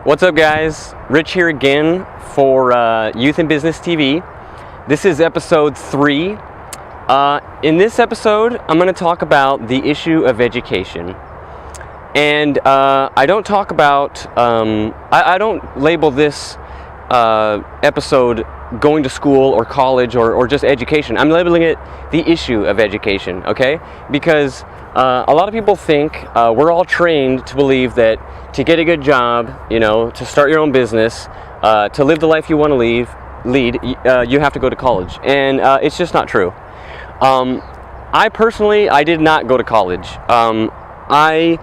What's up, guys? Rich here again for Youth and Business TV. This is episode 3. In this episode, I'm going to talk about the issue of education. And I don't talk about, I don't label this episode going to school or college or just education. I'm labeling it the issue of education, okay? Because a lot of people think we're all trained to believe that to get a good job, to start your own business, to live the life you want to lead, you have to go to college. And it's just not true. I personally did not go to college. I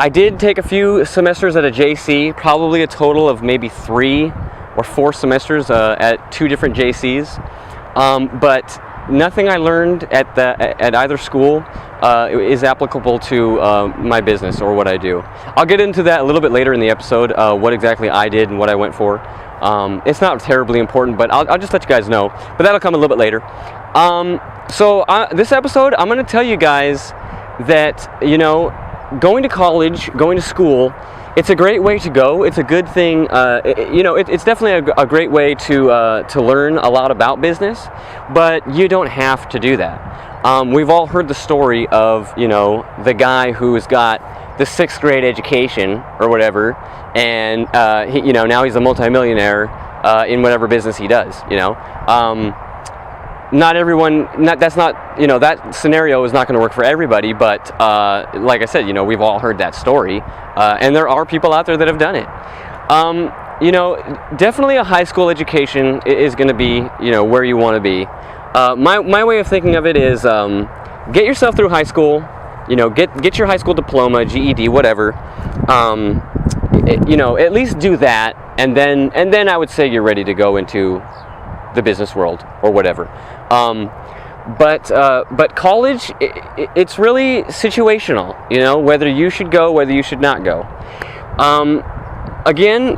did take a few semesters at a JC, probably a total of maybe 3 or 4 semesters at 2 different JCs. But nothing I learned at either school is applicable to my business or what I do. I'll get into that a little bit later in the episode, what exactly I did and what I went for. It's not terribly important, but I'll just let you guys know. But that'll come a little bit later. So this episode, I'm going to tell you guys that, going to college, going to school, it's a great way to go. It's a good thing. It's definitely a great way to learn a lot about business, but you don't have to do that. We've all heard the story of, the guy who's got the 6th grade education or whatever, and now he's a multimillionaire in whatever business he does. Not everyone, that scenario is not going to work for everybody, but like I said, we've all heard that story, and there are people out there that have done it. Definitely a high school education is going to be, where you want to be. My way of thinking of it is, get yourself through high school, get your high school diploma, GED, whatever, at least do that, and then I would say you're ready to go into the business world or whatever. But college, it's really situational, whether you should go, whether you should not go. Again,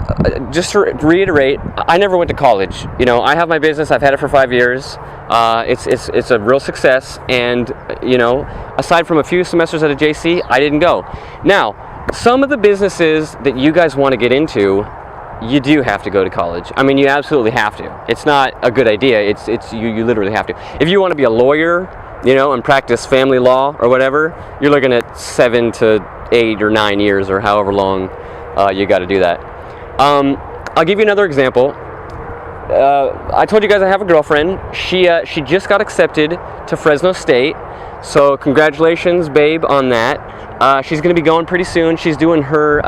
just to reiterate, I never went to college. I have my business. I've had it for 5 years. It's a real success, and aside from a few semesters at a JC, I didn't go. Now, some of the businesses that you guys want to get into, you do have to go to college. I mean, you absolutely have to. It's not a good idea. You literally have to. If you want to be a lawyer, and practice family law or whatever, you're looking at 7 to 8 or 9 years or however long you got to do that. I'll give you another example. I told you guys I have a girlfriend. She just got accepted to Fresno State, so congratulations, babe, on that. She's going to be going pretty soon. She's doing her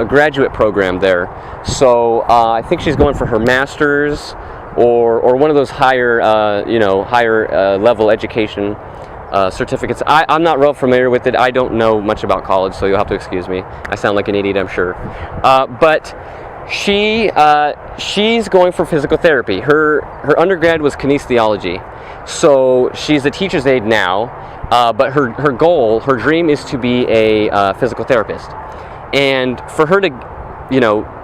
graduate program there. So I think she's going for her master's or one of those higher level education certificates. I'm not real familiar with it. I don't know much about college, so you'll have to excuse me. I sound like an idiot, I'm sure. But she's going for physical therapy. Her undergrad was kinesiology. So she's a teacher's aide now. But her goal, her dream is to be a physical therapist. And for her to,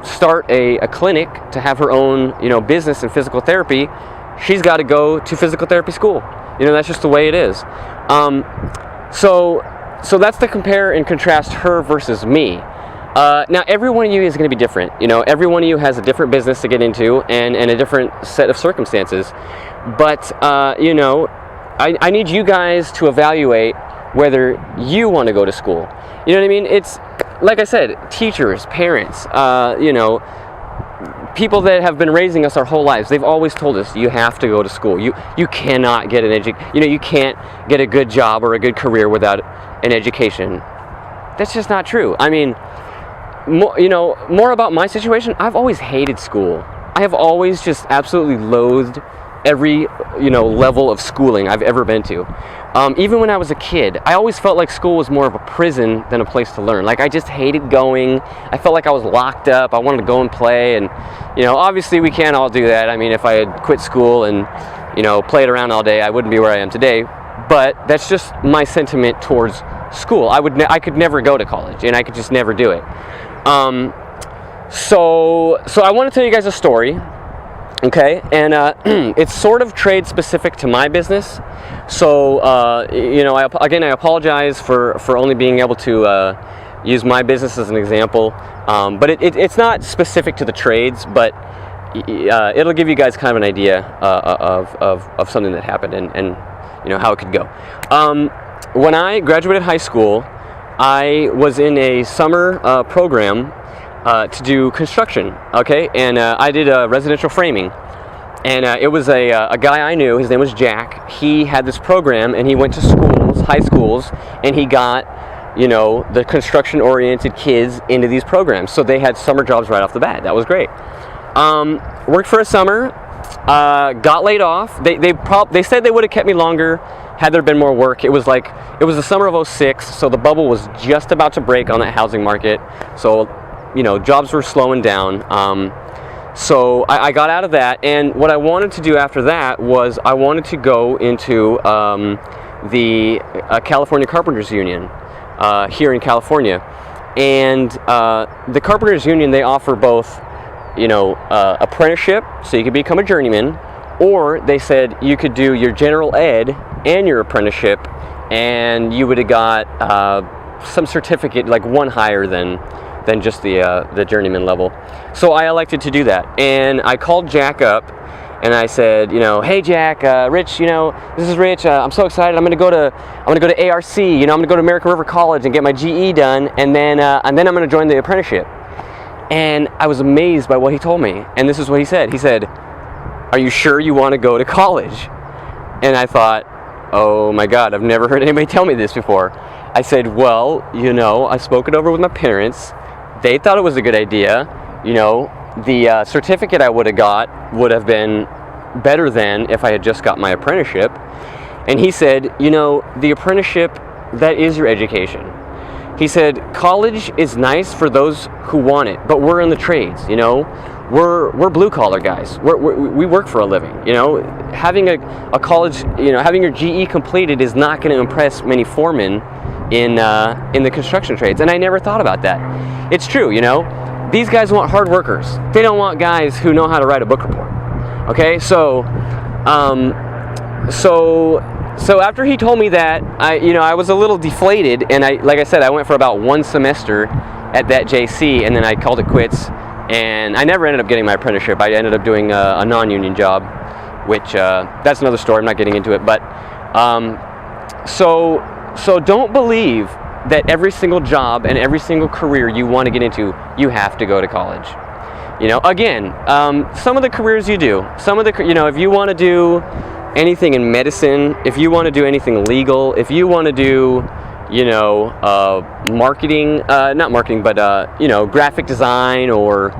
start a clinic, to have her own, business in physical therapy, she's got to go to physical therapy school. That's just the way it is. So that's to compare and contrast her versus me. Now, every one of you is going to be different. Every one of you has a different business to get into and a different set of circumstances. But, I need you guys to evaluate whether you want to go to school. You know what I mean? It's, like I said, teachers, parents, people that have been raising us our whole lives, they've always told us you have to go to school. You cannot get you can't get a good job or a good career without an education. That's just not true. I mean, more about my situation, I've always hated school. I have always just absolutely loathed every level of schooling I've ever been to. Even when I was a kid, I always felt like school was more of a prison than a place to learn. Like, I just hated going. I felt like I was locked up. I wanted to go and play, and obviously we can't all do that. I mean, if I had quit school and played around all day, I wouldn't be where I am today. But that's just my sentiment towards school. I could never go to college, and I could just never do it. So I want to tell you guys a story. Okay, and it's sort of trade specific to my business, so I apologize for only being able to use my business as an example, but it's not specific to the trades, but it'll give you guys kind of an idea of something that happened and how it could go. When I graduated high school, I was in a summer program to do construction, okay, and I did residential framing, and it was a guy I knew. His name was Jack. He had this program, and he went to schools, high schools, and he got the construction-oriented kids into these programs, so they had summer jobs right off the bat. That was great. Worked for a summer, got laid off. They said they would have kept me longer had there been more work. It was the summer of '06, so the bubble was just about to break on that housing market. So, jobs were slowing down. So I got out of that, and what I wanted to do after that was I wanted to go into the California Carpenters Union here in California. And the Carpenters Union, they offer both apprenticeship, so you could become a journeyman, or they said you could do your general ed and your apprenticeship, and you would have got some certificate, like one higher than just the journeyman level. So I elected to do that, and I called Jack up, and I said, hey Jack, Rich, this is Rich. I'm so excited. I'm gonna go to ARC. I'm gonna go to American River College and get my GE done, and then I'm gonna join the apprenticeship. And I was amazed by what he told me. And this is what he said. He said, are you sure you want to go to college? And I thought, oh my God, I've never heard anybody tell me this before. I said, well, I spoke it over with my parents. They thought it was a good idea. The certificate I would have got would have been better than if I had just got my apprenticeship. And he said, the apprenticeship, that is your education. He said, college is nice for those who want it, but we're in the trades, we're blue collar guys. We work for a living, having a college, having your GE completed is not going to impress many foremen in the construction trades. And I never thought about that. It's true, these guys want hard workers. They don't want guys who know how to write a book report. Okay, so after he told me that, I was a little deflated, and like I said, I went for about one semester at that JC, and then I called it quits, and I never ended up getting my apprenticeship. I ended up doing a non-union job, which that's another story. I'm not getting into it, but so don't believe that every single job and every single career you want to get into, you have to go to college. Again, some of the careers you do, if you want to do anything in medicine, if you want to do anything legal, if you want to do, marketing, not marketing, but, graphic design or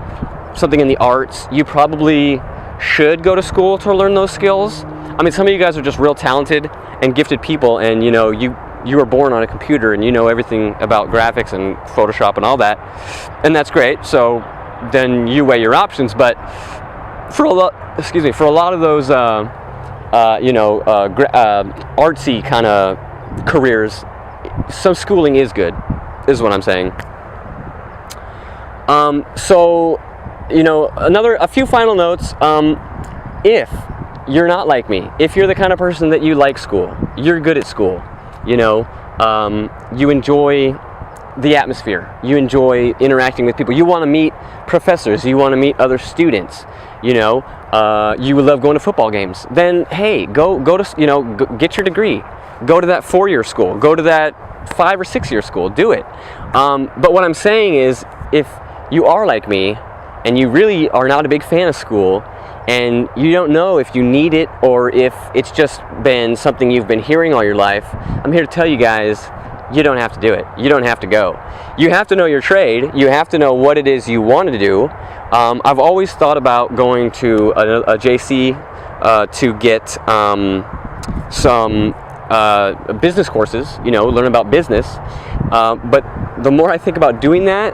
something in the arts, you probably should go to school to learn those skills. I mean, some of you guys are just real talented and gifted people, and, you were born on a computer and you know everything about graphics and Photoshop and all that, and that's great. So then you weigh your options, but for a lot of those, artsy kind of careers, some schooling is good, is what I'm saying. A few final notes. If you're not like me, if you're the kind of person that you like school, you're good at school, you enjoy the atmosphere, you enjoy interacting with people, you want to meet professors, you want to meet other students, you love going to football games, then hey, go to, get your degree, go to that 4-year school, go to that 5 or 6 year school, do it. But what I'm saying is, if you are like me and you really are not a big fan of school, and you don't know if you need it or if it's just been something you've been hearing all your life, I'm here to tell you guys, you don't have to do it. You don't have to go. You have to know your trade. You have to know what it is you want to do. I've always thought about going to a JC to get some business courses, learn about business. But the more I think about doing that,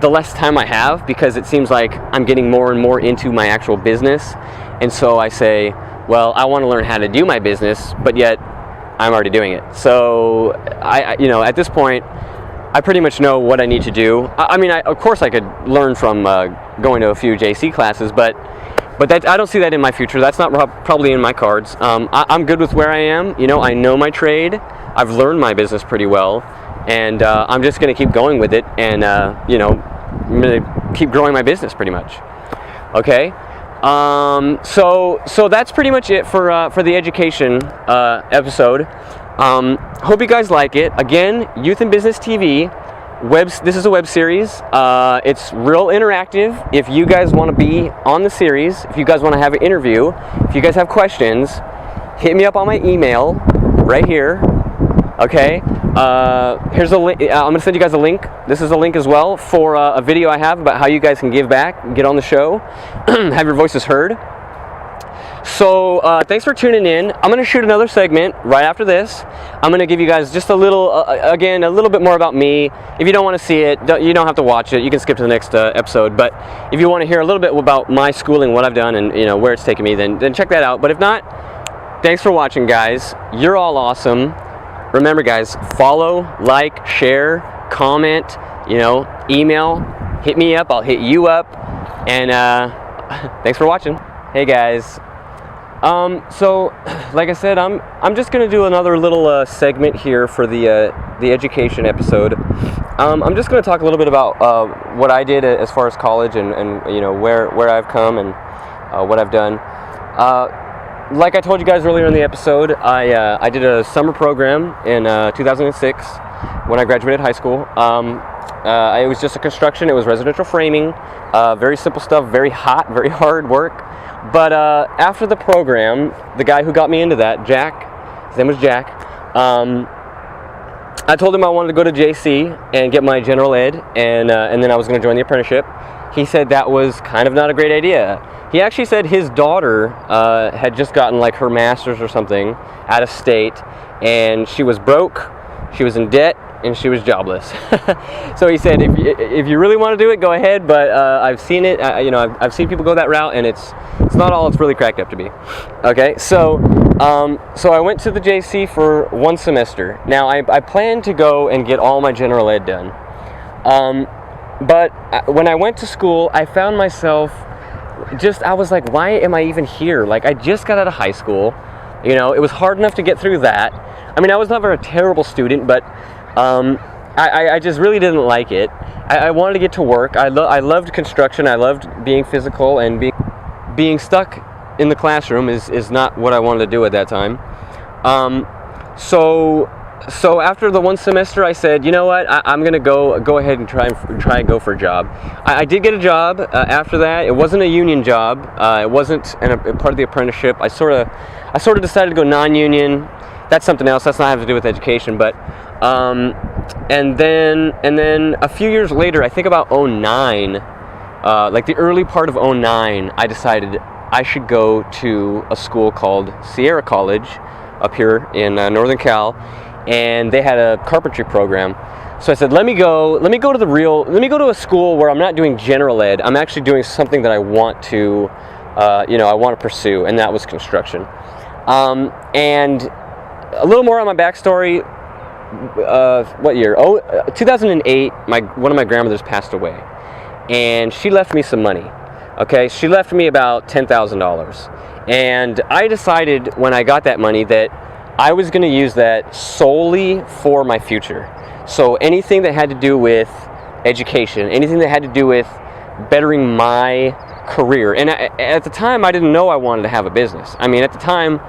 the less time I have, because it seems like I'm getting more and more into my actual business. And so I say, well, I want to learn how to do my business, but yet I'm already doing it. So I at this point, I pretty much know what I need to do. Of course I could learn from going to a few JC classes, but that, I don't see that in my future. That's not probably in my cards. I'm good with where I am. I know my trade. I've learned my business pretty well. and I'm just going to keep going with it, and you know, I'm going to keep growing my business pretty much. Okay, so that's pretty much it for the education episode. Hope you guys like it. Again, Youth in Business TV. This is a web series. It's real interactive. If you guys want to be on the series, if you guys want to have an interview, if you guys have questions, hit me up on my email right here. Okay. Here's a link. I'm going to send you guys a link. This is a link as well for a video I have about how you guys can give back, get on the show, have your voices heard. So thanks for tuning in. I'm going to shoot another segment right after this. I'm going to give you guys just a little, again, a little bit more about me. If you don't want to see it, you don't have to watch it. You can skip to the next episode. But if you want to hear a little bit about my schooling, what I've done, and you know where it's taken me, then check that out. But if not, thanks for watching, guys. You're all awesome. Remember, guys, follow, like, share, comment, you know, email, hit me up. I'll hit you up. And thanks for watching. Hey, guys. So, like I said, I'm just gonna do another little segment here for the education episode. I'm just gonna talk a little bit about what I did as far as college and you know where I've come and what I've done. Like I told you guys earlier in the episode, I did a summer program in 2006 when I graduated high school. It was just a construction. It was residential framing, very simple stuff, very hot, very hard work. But after the program, the guy who got me into that, Jack, his name was Jack, I told him I wanted to go to JC and get my general ed, and then I was going to join the apprenticeship. He said that was kind of not a great idea. He actually said his daughter had just gotten like her master's or something out of state, and she was broke, she was in debt, and she was jobless. So he said, if you really want to do it, go ahead. But I've seen it. You know, I've seen people go that route, and it's not all it's really cracked up to be. Okay, so I went to the JC for one semester. Now I planned to go and get all my general ed done. But when I went to school, I found myself I was like, why am I even here? Like, I just got out of high school. You know, it was hard enough to get through that. I mean, I was never a terrible student, but I just really didn't like it. I wanted to get to work. I loved construction. I loved being physical, and being stuck in the classroom is not what I wanted to do at that time. So after the one semester, I said, you know what? I'm gonna go ahead and try and go for a job. I did get a job after that. It wasn't a union job. It wasn't a part of the apprenticeship. I sort of decided to go non-union. That's something else. That's not have to do with education, but and then a few years later, I think about 2009, like the early part of 2009, I decided I should go to a school called Sierra College up here in Northern Cal, and they had a carpentry program. So I said, let me go to a school where I'm not doing general ed. I'm actually doing something that I want to, I want to pursue, and that was construction. And a little more on my backstory. What year? 2008. One of my grandmothers passed away, and she left me some money. Okay, she left me about $10,000, and I decided when I got that money that I was going to use that solely for my future. So anything that had to do with education, anything that had to do with bettering my career. And at the time, I didn't know I wanted to have a business. I mean, at the time,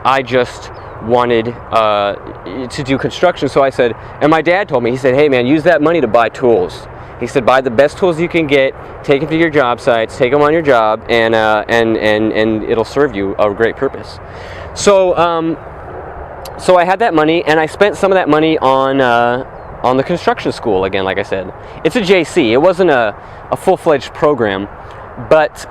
I just wanted to do construction. So I said, and my dad told me, he said, hey man, use that money to buy tools. He said, buy the best tools you can get, take them to your job sites, take them on your job, and it'll serve you a great purpose. So so I had that money, and I spent some of that money on the construction school. Again, like I said, it's a JC. It wasn't a full-fledged program, but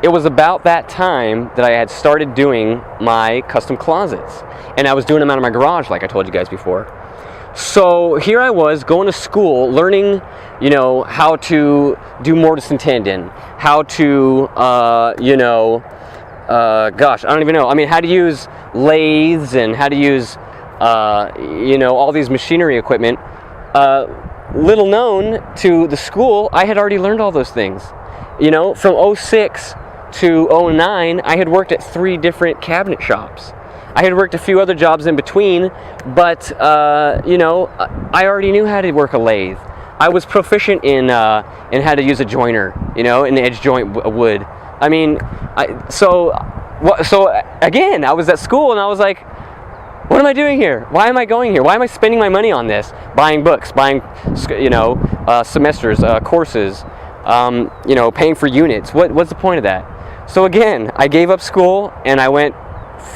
it was about that time that I had started doing my custom closets, and I was doing them out of my garage, like I told you guys before. So here I was going to school, learning, how to do mortise and tenon, how to, gosh, I don't even know. I mean, how to use lathes and how to use, all these machinery equipment. Little known to the school, I had already learned all those things. From 06 to 09, I had worked at 3 different cabinet shops. I had worked a few other jobs in between, but you know, I already knew how to work a lathe. I was proficient in how to use a joiner, you know, an edge joint wood. I mean, so again, I was at school and I was like, what am I doing here? Why am I going here? Why am I spending my money on this? Buying books, buying, you know, semesters, courses, you know, paying for units. What's the point of that? So again, I gave up school and I went,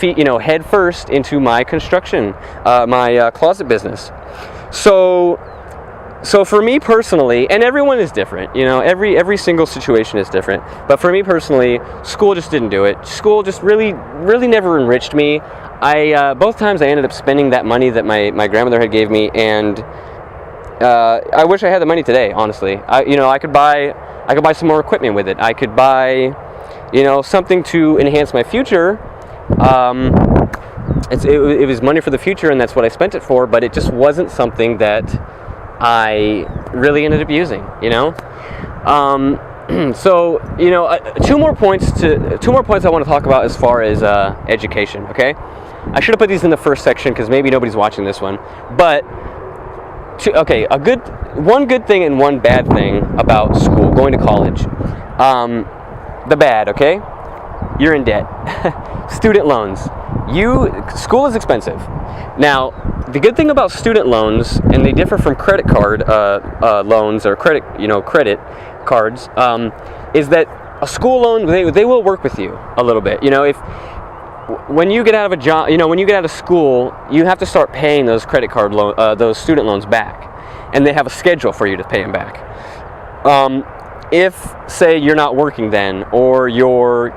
you know, head first into my construction, my closet business. So for me personally, and everyone is different, you know, every single situation is different. But for me personally, school just didn't do it. School just really never enriched me. Both times I ended up spending that money that my grandmother had gave me, and I wish I had the money today. Honestly, you know, I could buy some more equipment with it. I could buy, you know, something to enhance my future. It was money for the future, and that's what I spent it for. But it just wasn't something that I really ended up using, you know. So, you know, two more points I want to talk about as far as education. Okay, I should have put these in the first section because maybe nobody's watching this one. But okay, one good thing and one bad thing about school, going to college. The bad, okay, you're in debt. Student loans. School is expensive. Now, the good thing about student loans, and they differ from credit card loans or credit cards, is that a school loan, they will work with you a little bit. You know, when you get out of a job, you know, when you get out of school, you have to start paying those credit card those student loans back, and they have a schedule for you to pay them back. If, say, you're not working then, or you're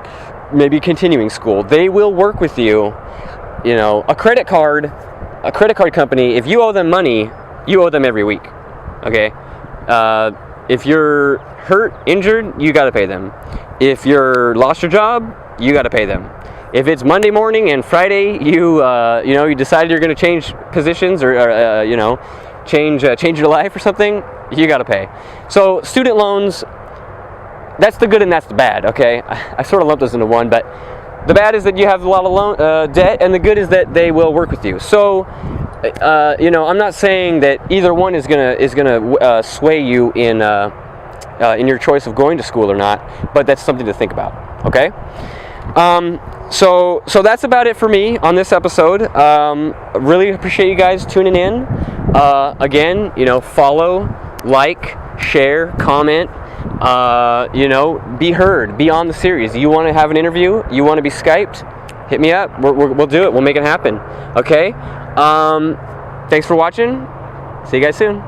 maybe continuing school, they will work with you. You know, a credit card company, if you owe them money, you owe them every week. Okay, if you're hurt, injured, you got to pay them. If you're lost your job, you got to pay them. If it's Monday morning and Friday, you decided you're going to change positions or you know, change your life or something, you got to pay. So student loans, that's the good and that's the bad. Okay, I sort of lumped those into one, but the bad is that you have a lot of debt, and the good is that they will work with you. So, you know, I'm not saying that either one is gonna sway you in your choice of going to school or not, but that's something to think about. Okay. So that's about it for me on this episode. Really appreciate you guys tuning in. Again, you know, follow, like, share, comment. You know, be heard, be on the series. You want to have an interview, you want to be Skyped, hit me up. We'll do it. We'll make it happen. Okay. Thanks for watching. See you guys soon.